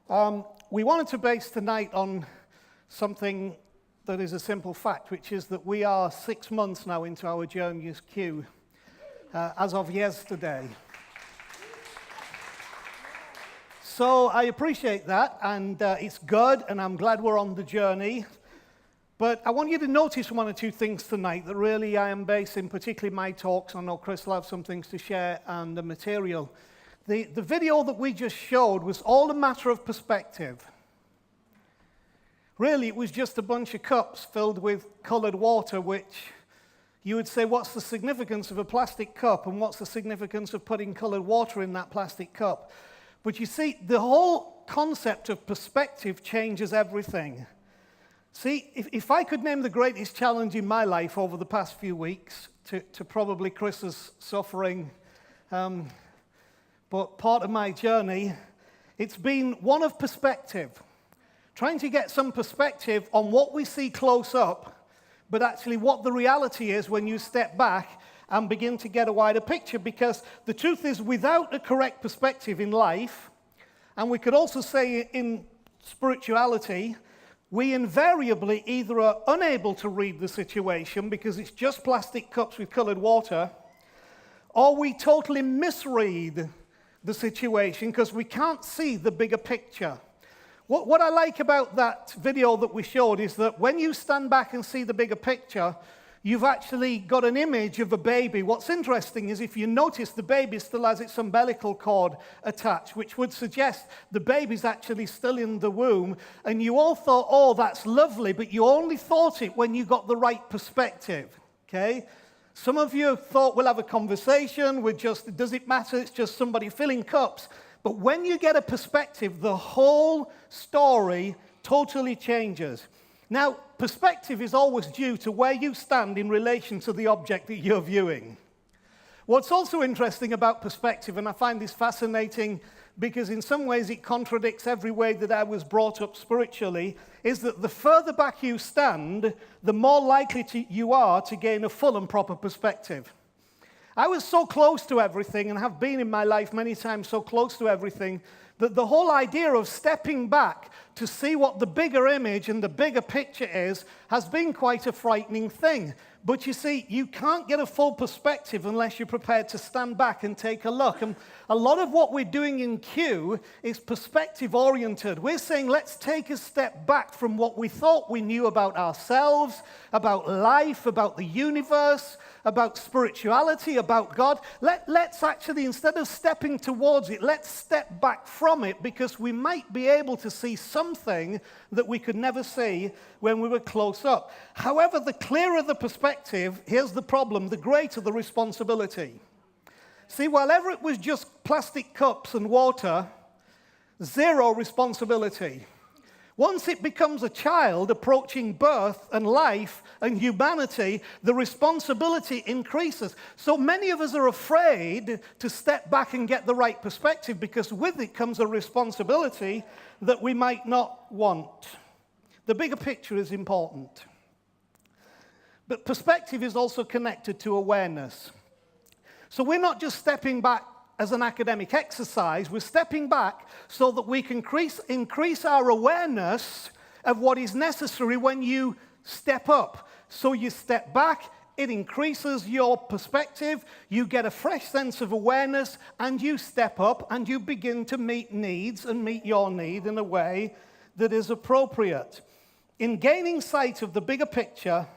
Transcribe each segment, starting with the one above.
We wanted to base tonight on something that is a simple fact, which is that we are 6 months now into our journey as Q, as of yesterday. So I appreciate that, and it's good, and I'm glad we're on the journey. But I want you to notice one or two things tonight that really I am basing, particularly my talks. I know Chris will have some things to share and the material. The video that we just showed was all a matter of perspective. Really, it was just a bunch of cups filled with colored water, which you would say, what's the significance of a plastic cup, and what's the significance of putting colored water in that plastic cup? But you see, the whole concept of perspective changes everything. See, if I could name the greatest challenge in my life over the past few weeks, to probably Chris's suffering, but part of my journey, it's been one of perspective. Trying to get some perspective on what we see close up, but actually what the reality is when you step back and begin to get a wider picture. Because the truth is, without a correct perspective in life, and we could also say in spirituality, we invariably either are unable to read the situation because it's just plastic cups with colored water, or we totally misread the situation because we can't see the bigger picture. What I like about that video that we showed is that when you stand back and see the bigger picture, you've actually got an image of a baby. What's interesting is if you notice, the baby still has its umbilical cord attached, which would suggest the baby's actually still in the womb. And you all thought, oh, that's lovely, but you only thought it when you got the right perspective, okay? Some of you thought we'll have a conversation with just, does it matter? It's just somebody filling cups. But when you get a perspective, the whole story totally changes. Now, perspective is always due to where you stand in relation to the object that you're viewing. What's also interesting about perspective, and I find this fascinating because in some ways it contradicts every way that I was brought up spiritually, is that the further back you stand, the more likely you are to gain a full and proper perspective. I was so close to everything, and have been in my life many times so close to everything, that the whole idea of stepping back to see what the bigger image and the bigger picture is has been quite a frightening thing. But you see, you can't get a full perspective unless you're prepared to stand back and take a look. And a lot of what we're doing in Q is perspective-oriented. We're saying, let's take a step back from what we thought we knew about ourselves, about life, about the universe, about spirituality, about God. Let's actually, instead of stepping towards it, let's step back from it, because we might be able to see something that we could never see when we were close up. However, the clearer the perspective, here's the problem, the greater the responsibility. See, wherever it was just plastic cups and water, zero responsibility. Once it becomes a child approaching birth and life and humanity, the responsibility increases. So many of us are afraid to step back and get the right perspective, because with it comes a responsibility that we might not want. The bigger picture is important. But perspective is also connected to awareness. So we're not just stepping back as an academic exercise, we're stepping back so that we can increase our awareness of what is necessary when you step up. So you step back, it increases your perspective, you get a fresh sense of awareness, and you step up and you begin to meet needs and meet your need in a way that is appropriate. In gaining sight of the bigger picture,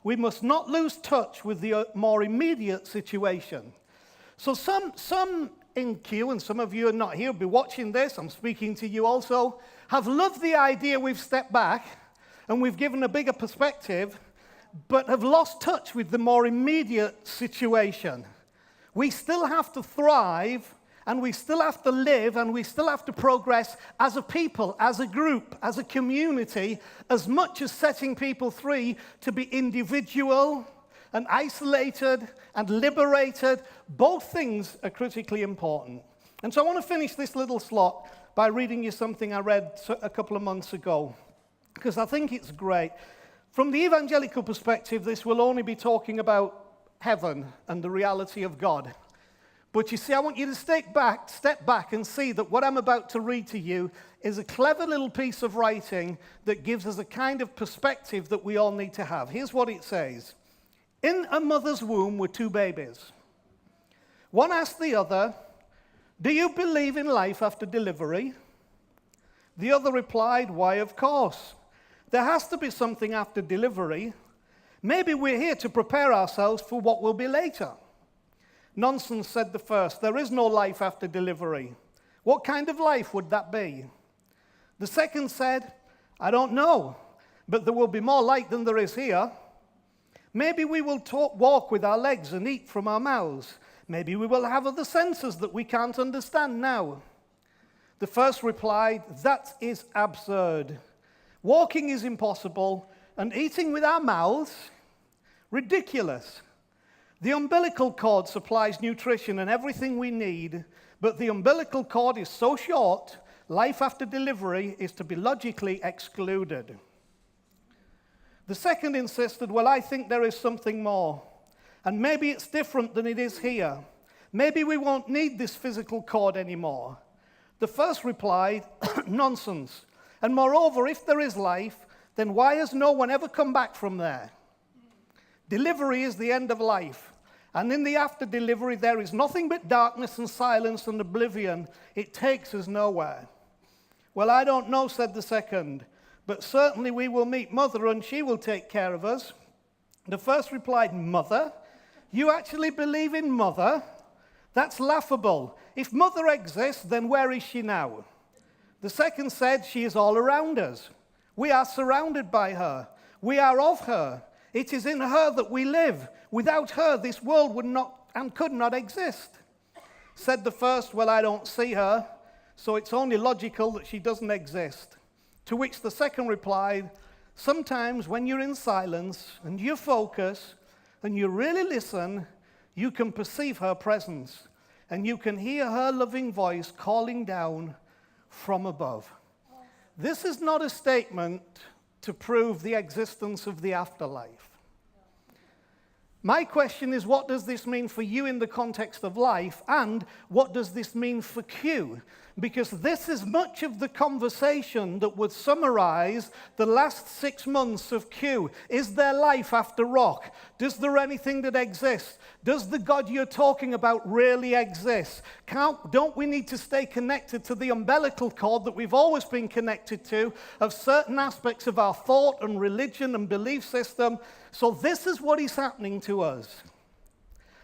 we must not lose touch with the more immediate situation. So some in Q, and some of you are not here, will be watching this, I'm speaking to you also, have loved the idea we've stepped back and we've given a bigger perspective, but have lost touch with the more immediate situation. We still have to thrive, and we still have to live, and we still have to progress as a people, as a group, as a community, as much as setting people free to be individual and isolated and liberated. Both things are critically important. And so I want to finish this little slot by reading you something I read a couple of months ago, because I think it's great. From the evangelical perspective, this will only be talking about heaven and the reality of God. But you see, I want you to step back and see that what I'm about to read to you is a clever little piece of writing that gives us a kind of perspective that we all need to have. Here's what it says. In a mother's womb were two babies. One asked the other, "Do you believe in life after delivery?" The other replied, "Why, of course. There has to be something after delivery. Maybe we're here to prepare ourselves for what will be later." "Nonsense," said the first. "There is no life after delivery. What kind of life would that be?" The second said, "I don't know, but there will be more light than there is here. Maybe we will walk with our legs and eat from our mouths. Maybe we will have other senses that we can't understand now." The first replied, "That is absurd. Walking is impossible, and eating with our mouths? Ridiculous. The umbilical cord supplies nutrition and everything we need, but the umbilical cord is so short, life after delivery is to be logically excluded." The second insisted, "Well, I think there is something more, and maybe it's different than it is here. Maybe we won't need this physical cord anymore." The first replied, "Nonsense. And moreover, if there is life, then why has no one ever come back from there? Delivery is the end of life, and in the after delivery there is nothing but darkness and silence and oblivion. It takes us nowhere." "Well, I don't know," said the second, "but certainly we will meet Mother and she will take care of us." The first replied, "Mother? You actually believe in Mother? That's laughable. If Mother exists, then where is she now?" The second said, "She is all around us. We are surrounded by her. We are of her. It is in her that we live. Without her, this world would not and could not exist." Said the first, "Well, I don't see her, so it's only logical that she doesn't exist." To which the second replied, "Sometimes when you're in silence and you focus and you really listen, you can perceive her presence and you can hear her loving voice calling down from above." This is not a statement to prove the existence of the afterlife. My question is, what does this mean for you in the context of life, and what does this mean for Q? Because this is much of the conversation that would summarize the last 6 months of Q. Is there life after rock? Does there anything that exists? Does the God you're talking about really exist? Don't we need to stay connected to the umbilical cord that we've always been connected to of certain aspects of our thought and religion and belief system? So this is what is happening to us.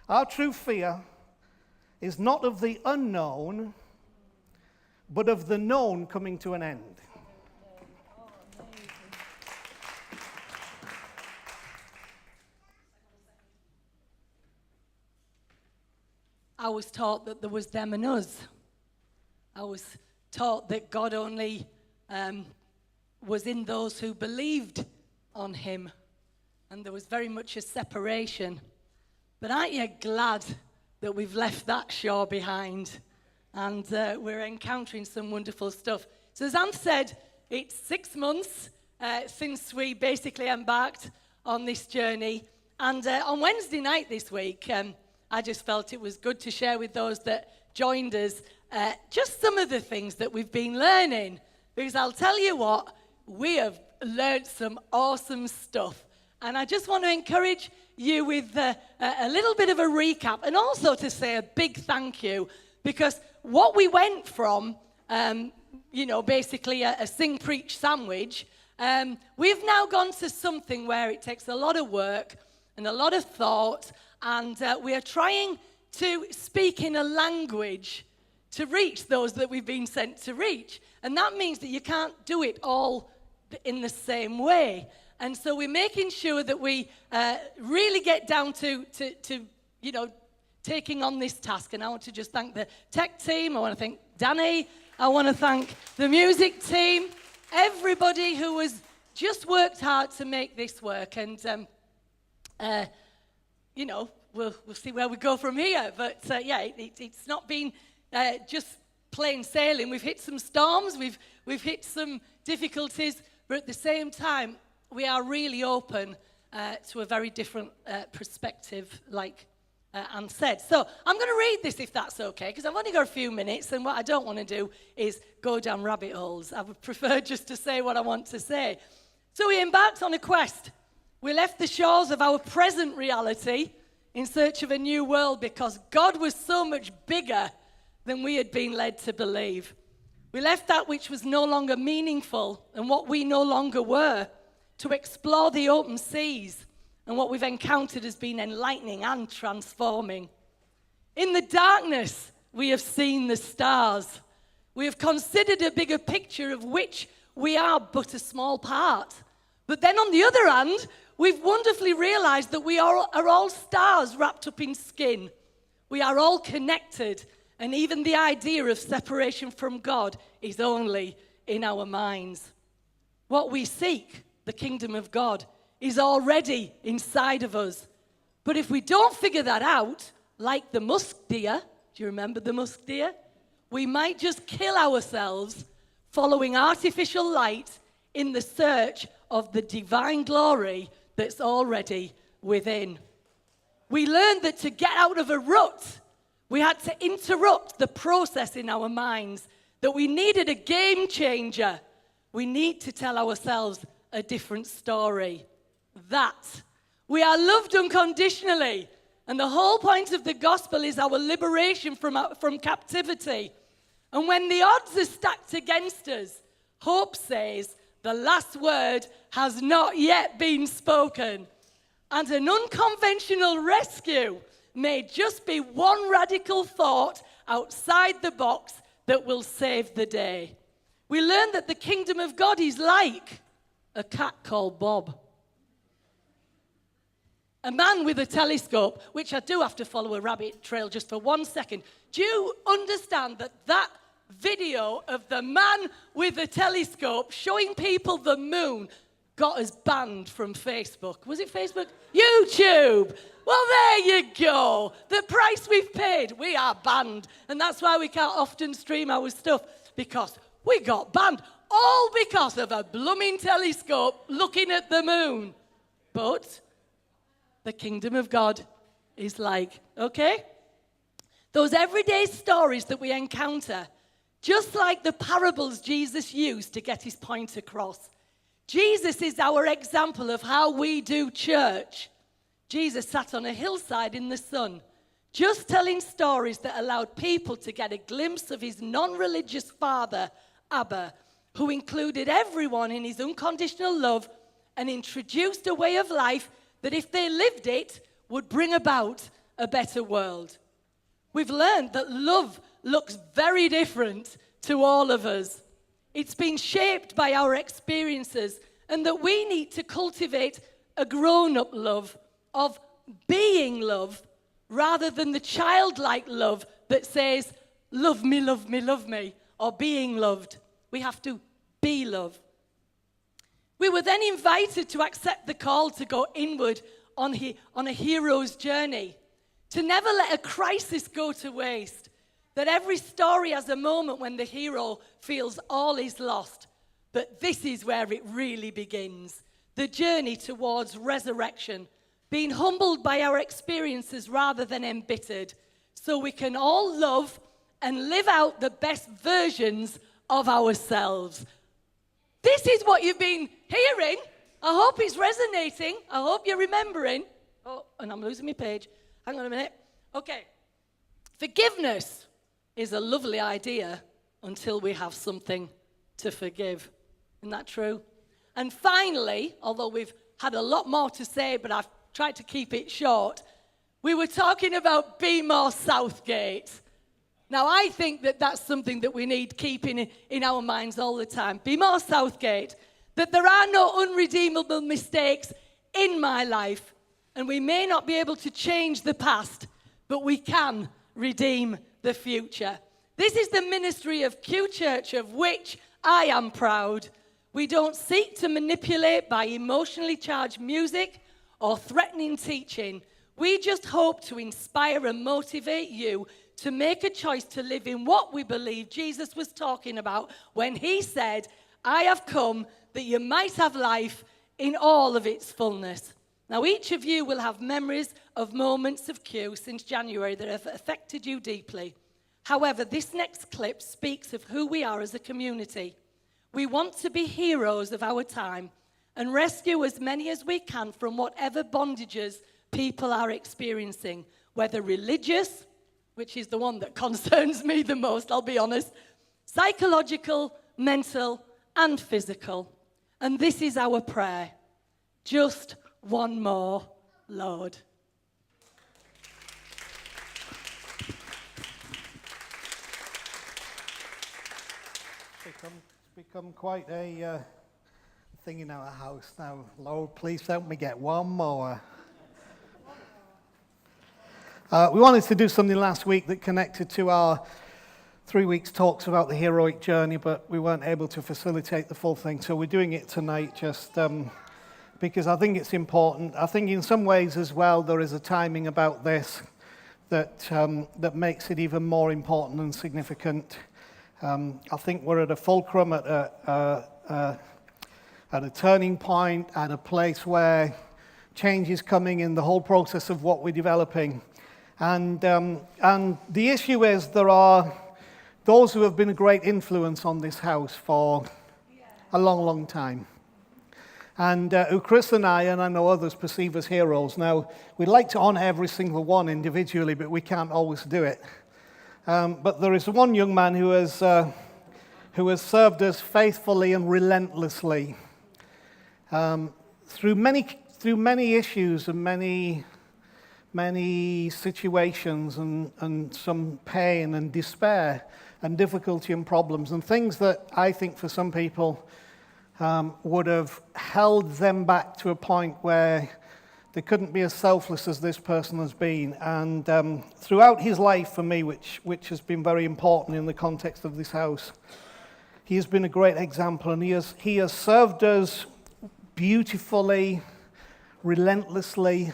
Our true fear is not of the unknown, but of the known coming to an end. I was taught that there was them and us. I was taught that God only was in those who believed on him, and there was very much a separation. But aren't you glad that we've left that shore behind? And we're encountering some wonderful stuff. So as Anne said, it's 6 months since we basically embarked on this journey. And on Wednesday night this week, I just felt it was good to share with those that joined us just some of the things that we've been learning. Because I'll tell you what, we have learned some awesome stuff. And I just want to encourage you with a little bit of a recap, and also to say a big thank you, because what we went from, basically a sing, preach sandwich, we've now gone to something where it takes a lot of work and a lot of thought, and we are trying to speak in a language to reach those that we've been sent to reach. And that means that you can't do it all in the same way. And so we're making sure that we really get down to taking on this task. And I want to just thank the tech team. I want to thank Danny. I want to thank the music team. Everybody who has just worked hard to make this work. And, we'll see where we go from here. But, it's not been just plain sailing. We've hit some storms. We've hit some difficulties. But at the same time, we are really open to a very different perspective, like and said. So I'm going to read this if that's okay, because I've only got a few minutes, and what I don't want to do is go down rabbit holes. I would prefer just to say what I want to say. So we embarked on a quest. We left the shores of our present reality in search of a new world because God was so much bigger than we had been led to believe. We left that which was no longer meaningful and what we no longer were to explore the open seas, and what we've encountered has been enlightening and transforming. In the darkness, we have seen the stars. We have considered a bigger picture of which we are but a small part. But then on the other hand, we've wonderfully realized that we are all stars wrapped up in skin. We are all connected, and even the idea of separation from God is only in our minds. What we seek, the kingdom of God, is already inside of us. But if we don't figure that out, like the musk deer, do you remember the musk deer? We might just kill ourselves following artificial light in the search of the divine glory that's already within. We learned that to get out of a rut, we had to interrupt the process in our minds, that we needed a game changer. We need to tell ourselves a different story. That we are loved unconditionally, and the whole point of the gospel is our liberation from captivity. And when the odds are stacked against us, hope says the last word has not yet been spoken. And an unconventional rescue may just be one radical thought outside the box that will save the day. We learn that the kingdom of God is like a cat called Bob. A man with a telescope, which I do have to follow a rabbit trail just for 1 second. Do you understand that video of the man with a telescope showing people the moon got us banned from Facebook? Was it Facebook? YouTube! Well, there you go. The price we've paid, we are banned. And that's why we can't often stream our stuff, because we got banned. All because of a blooming telescope looking at the moon. But the kingdom of God is like, okay? Those everyday stories that we encounter, just like the parables Jesus used to get his point across. Jesus is our example of how we do church. Jesus sat on a hillside in the sun, just telling stories that allowed people to get a glimpse of his non-religious father, Abba, who included everyone in his unconditional love and introduced a way of life that if they lived it, would bring about a better world. We've learned that love looks very different to all of us. It's been shaped by our experiences, and that we need to cultivate a grown-up love of being love rather than the childlike love that says, love me, love me, love me, or being loved. We have to be love. We were then invited to accept the call to go inward on a hero's journey, to never let a crisis go to waste, that every story has a moment when the hero feels all is lost, but this is where it really begins, the journey towards resurrection, being humbled by our experiences rather than embittered, so we can all love and live out the best versions of ourselves. This is what you've been hearing. I hope it's resonating. I hope you're remembering. Oh, and I'm losing my page. Hang on a minute. Okay. Forgiveness is a lovely idea until we have something to forgive. Isn't that true? And finally, although we've had a lot more to say, but I've tried to keep it short, we were talking about Be More Southgate. Now, I think that that's something that we need keeping in our minds all the time. Be more Southgate. That there are no unredeemable mistakes in my life. And we may not be able to change the past, but we can redeem the future. This is the ministry of QChurch, of which I am proud. We don't seek to manipulate by emotionally charged music or threatening teaching. We just hope to inspire and motivate you to make a choice to live in what we believe Jesus was talking about when he said, I have come that you might have life in all of its fullness. Now, each of you will have memories of moments of Q since January that have affected you deeply. However, this next clip speaks of who we are as a community. We want to be heroes of our time and rescue as many as we can from whatever bondages people are experiencing, whether religious, which is the one that concerns me the most, I'll be honest, psychological, mental, and physical. And this is our prayer. Just one more, Lord. It's become quite a thing in our house now. Lord, please help me get one more. We wanted to do something last week that connected to our 3 weeks talks about the heroic journey, but we weren't able to facilitate the full thing. So we're doing it tonight just because I think it's important. I think in some ways as well there is a timing about this that makes it even more important and significant. I think we're at a fulcrum, at a turning point, at a place where change is coming in the whole process of what we're developing. And the issue is there are those who have been a great influence on this house for a long, long time. And who Chris and I know others perceive as heroes. Now, we'd like to honor every single one individually, but we can't always do it. But there is one young man who has served us faithfully and relentlessly through many issues and many situations and some pain and despair and difficulty and problems and things that I think for some people would have held them back to a point where they couldn't be as selfless as this person has been. And throughout his life for me, which has been very important in the context of this house, he has been a great example, and he has served us beautifully, relentlessly,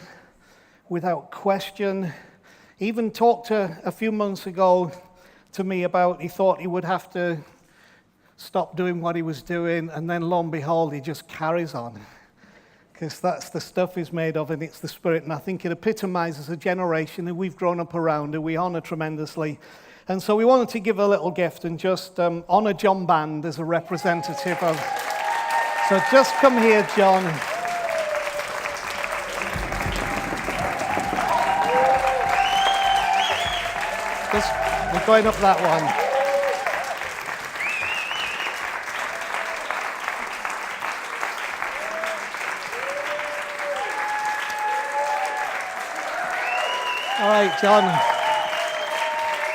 without question. He even talked a few months ago to me about he thought he would have to stop doing what he was doing, and then lo and behold, he just carries on. Because that's the stuff he's made of, and it's the spirit. And I think it epitomizes a generation who we've grown up around, who we honor tremendously. And so we wanted to give a little gift and just honor John Band as a representative of. So just come here, John. We're going up that one. All right, John.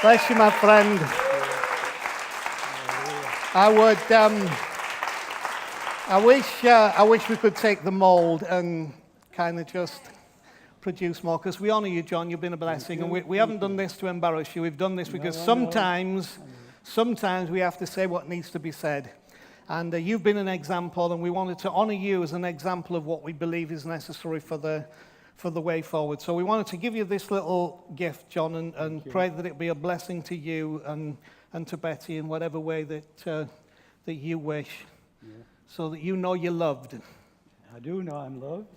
Bless you, my friend. I wish we could take the mold and kind of just produce more, because we honor you, John. You've been a blessing, and we haven't done this to embarrass you. We've done this because sometimes we have to say what needs to be said. And you've been an example, and we wanted to honor you as an example of what we believe is necessary for the way forward. So we wanted to give you this little gift, John, and pray that it be a blessing to you and to Betty in whatever way that you wish, so that you know you're loved. I do know I'm loved.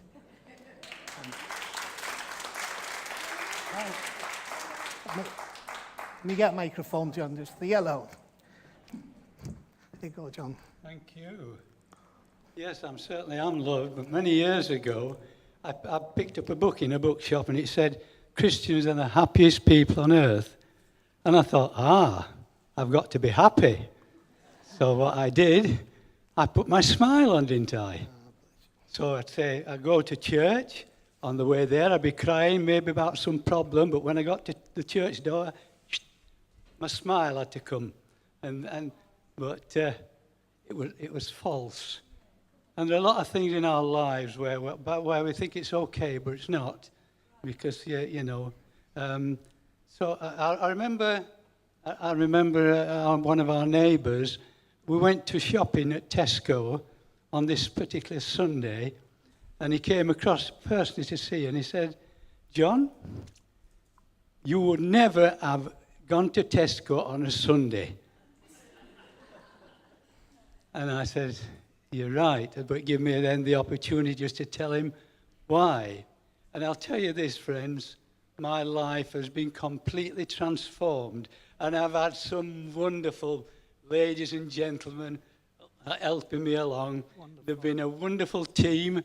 Let me get a microphone, John, just the yellow. There you go, John. Thank you. Yes, I'm loved, but many years ago, I picked up a book in a bookshop, and it said, Christians are the happiest people on earth. And I thought, I've got to be happy. So what I did, I put my smile on, didn't I? So I'd say, I go to church. On the way there, I'd be crying maybe about some problem, but when I got to the church door, my smile had to come. But it was false. And there are a lot of things in our lives where we think it's okay, but it's not, because So I remember one of our neighbours. We went to shopping at Tesco on this particular Sunday, and he came across personally to see, and he said, "John, you would never have gone to Tesco on a Sunday." And I said, "You're right," but give me then the opportunity just to tell him Why? And I'll tell you this, friends, my life has been completely transformed, and I've had some wonderful ladies and gentlemen helping me along. Wonderful. They've been a wonderful team,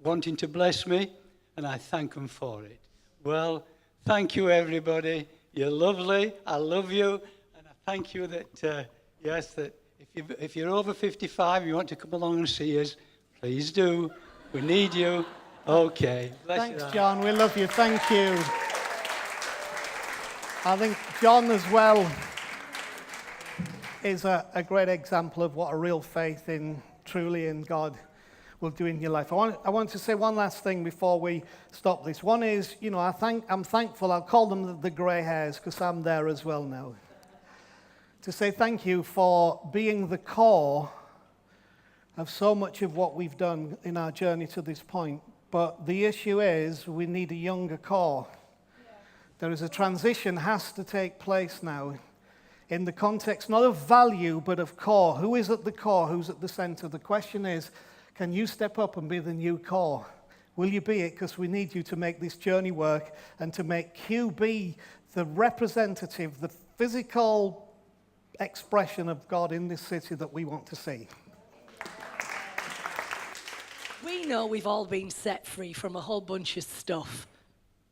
wanting to bless me, and I thank them for it. Well, thank you, everybody. You're lovely. I love you, and I thank you that, that if you're over 55, you want to come along and see us, please do. We need you. Okay. Thanks, John. We love you. Thank you. I think John as well is a great example of what a real faith truly in God will do in your life. I want to say one last thing before we stop this. One is, I'm thankful. I'll call them the grey hairs because I'm there as well now. To say thank you for being the core of so much of what we've done in our journey to this point. But the issue is we need a younger core. There is a transition has to take place now in the context not of value but of core. Who is at the core? Who's at the center? The question is, can you step up and be the new core? Will you be it? Because we need you to make this journey work and to make Q be the representative, the physical expression of God in this city that we want to see. We know we've all been set free from a whole bunch of stuff,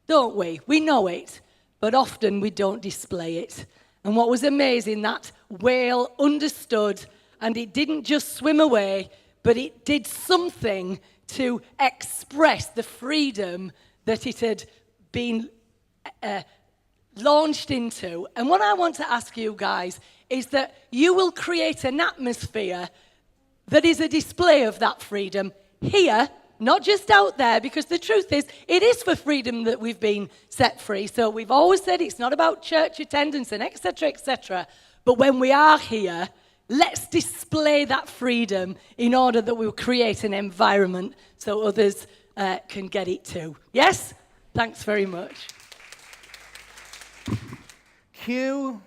don't we? We know it, but often we don't display it. And what was amazing, that whale understood, and it didn't just swim away, but it did something to express the freedom that it had been launched into. And what I want to ask you guys is that you will create an atmosphere that is a display of that freedom here, not just out there, because the truth is, it is for freedom that we've been set free. So we've always said it's not about church attendance and etc., etc. But when we are here, let's display that freedom in order that we'll create an environment so others can get it too. Yes? Thanks very much. Q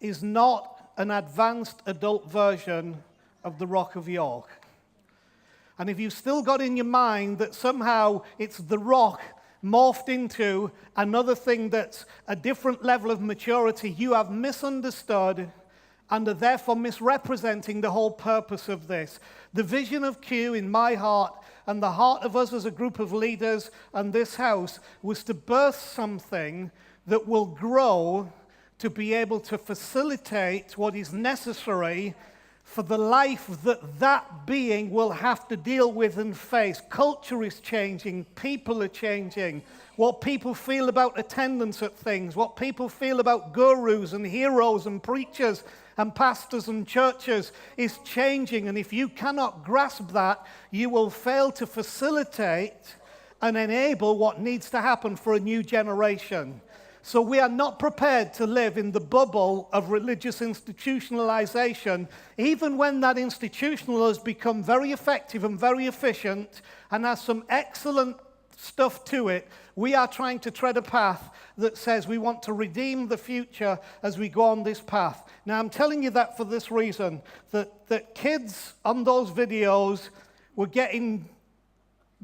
is not an advanced adult version of the Rock of York. And if you've still got in your mind that somehow it's the rock morphed into another thing that's a different level of maturity, you have misunderstood and are therefore misrepresenting the whole purpose of this. The vision of Q in my heart and the heart of us as a group of leaders and this house was to birth something that will grow to be able to facilitate what is necessary for the life that being will have to deal with and face. Culture is changing, people are changing, what people feel about attendance at things, what people feel about gurus and heroes and preachers and pastors and churches is changing. And if you cannot grasp that, you will fail to facilitate and enable what needs to happen for a new generation. So we are not prepared to live in the bubble of religious institutionalization, even when that institutional has become very effective and very efficient and has some excellent stuff to it. We are trying to tread a path that says we want to redeem the future as we go on this path. Now, I'm telling you that for this reason, that kids on those videos were getting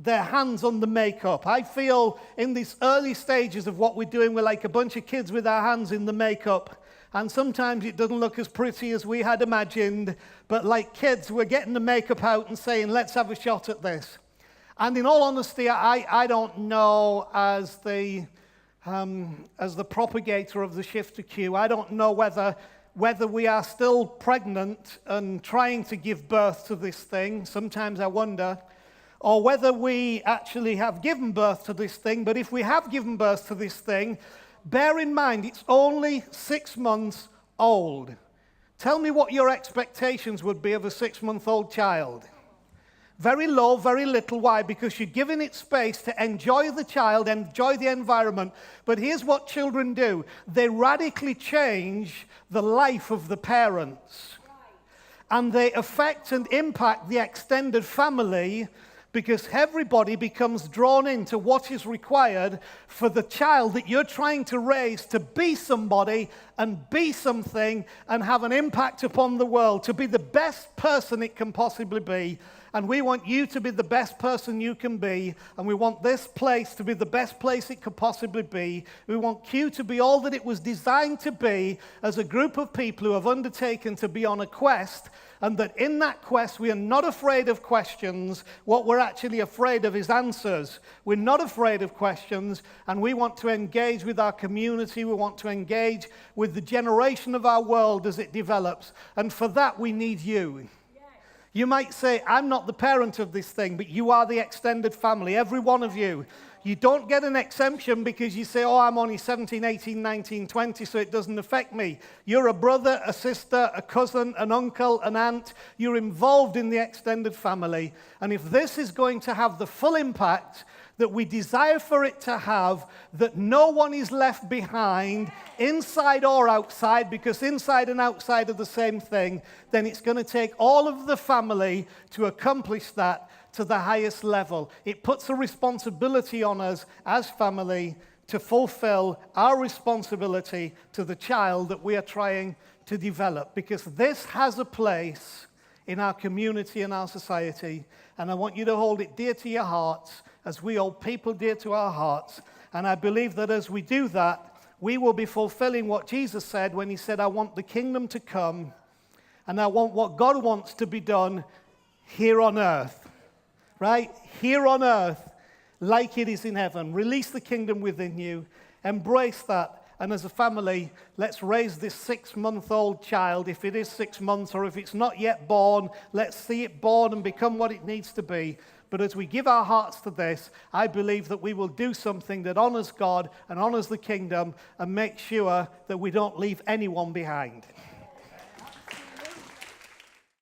their hands on the makeup. I feel in these early stages of what we're doing, we're like a bunch of kids with our hands in the makeup. And sometimes it doesn't look as pretty as we had imagined. But like kids, we're getting the makeup out and saying, let's have a shot at this. And in all honesty, I don't know as the propagator of the shift to Q, I don't know whether we are still pregnant and trying to give birth to this thing. Sometimes I wonder. Or whether we actually have given birth to this thing. But if we have given birth to this thing, bear in mind it's only 6 months old. Tell me what your expectations would be of a 6-month-old child. Very low, very little. Why? Because you're giving it space to enjoy the child, enjoy the environment. But here's what children do. They radically change the life of the parents. And they affect and impact the extended family because everybody becomes drawn into what is required for the child that you're trying to raise to be somebody and be something and have an impact upon the world, to be the best person it can possibly be. And we want you to be the best person you can be, and we want this place to be the best place it could possibly be. We want Q to be all that it was designed to be, as a group of people who have undertaken to be on a quest, and that in that quest we are not afraid of questions. What we're actually afraid of is answers. We're not afraid of questions, and we want to engage with our community. We want to engage with the generation of our world as it develops, and for that we need you. You might say, I'm not the parent of this thing, but you are the extended family, every one of you. You don't get an exemption because you say, oh, I'm only 17, 18, 19, 20, so it doesn't affect me. You're a brother, a sister, a cousin, an uncle, an aunt. You're involved in the extended family. And if this is going to have the full impact that we desire for it to have, that no one is left behind, inside or outside, because inside and outside are the same thing, then it's going to take all of the family to accomplish that to the highest level. It puts a responsibility on us as family to fulfill our responsibility to the child that we are trying to develop, because this has a place in our community and our society, and I want you to hold it dear to your hearts as we hold people dear to our hearts. And I believe that as we do that, we will be fulfilling what Jesus said when he said, I want the kingdom to come, and I want what God wants to be done here on earth. Right? Here on earth, like it is in heaven. Release the kingdom within you. Embrace that. And as a family, let's raise this 6-month-old child, if it is 6 months, or if it's not yet born, let's see it born and become what it needs to be. But as we give our hearts to this, I believe that we will do something that honors God and honors the kingdom and make sure that we don't leave anyone behind.